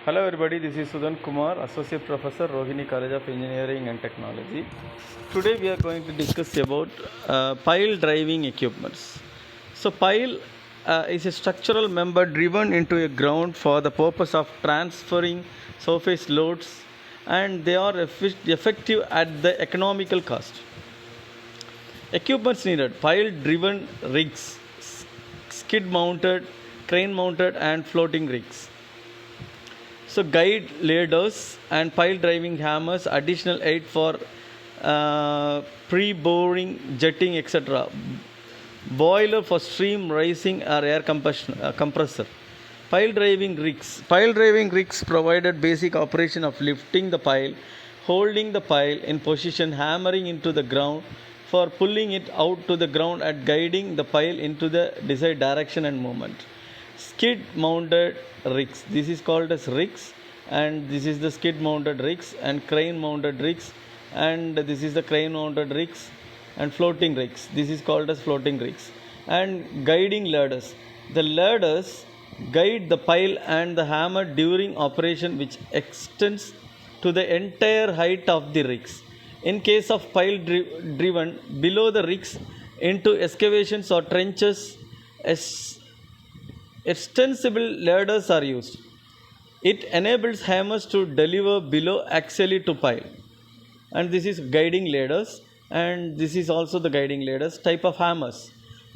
Hello everybody, this is Sudan Kumar, Associate Professor, Rohini College of Engineering and Technology. Today we are going to discuss about pile driving equipments. So pile is a structural member driven into a ground for the purpose of transferring surface loads, and they are effective at the economical cost. Equipments needed: pile driven rigs, skid mounted, crane mounted and floating rigs. So guide ladders and pile driving hammers, additional aid for pre-boring, jetting, etc. Boiler for steam rising or air compressor. Pile driving rigs. Pile driving rigs provided basic operation of lifting the pile, holding the pile in position, hammering into the ground for pulling it out to the ground and guiding the pile into the desired direction and movement. Skid mounted rigs. This is called as rigs, and this is the skid mounted rigs, and crane mounted rigs, and this is the crane mounted rigs, and floating rigs. This is called as floating rigs. And guiding ladders. The ladders guide the pile and the hammer during operation, which extends to the entire height of the rigs. In case of pile driven below the rigs into excavations or trenches, extensible ladders are used. It enables hammers to deliver below axially to pile. And this is guiding ladders, and this is also the guiding ladders. Type of hammers: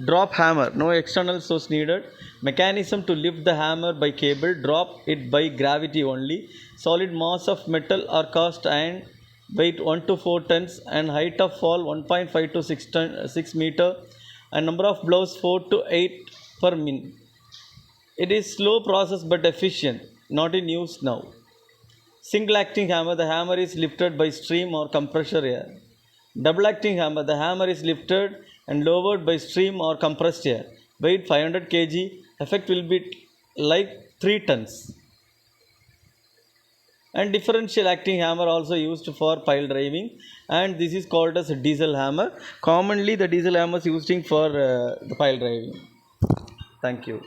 drop hammer, no external source needed. Mechanism to lift the hammer by cable, drop it by gravity only. Solid mass of metal or cast iron, weight 1 to 4 tons, and height of fall 1.5 to 6 meter, and number of blows 4 to 8 per min. It is slow process but efficient, not in use now. Single acting hammer, the hammer is lifted by stream or compressor air. Double acting hammer, the hammer is lifted and lowered by stream or compressed air. Weight 500 kg, effect will be like 3 tons. And differential acting hammer also used for pile driving, and this is called as a diesel hammer. Commonly the diesel hammer is used for the pile driving. Thank you.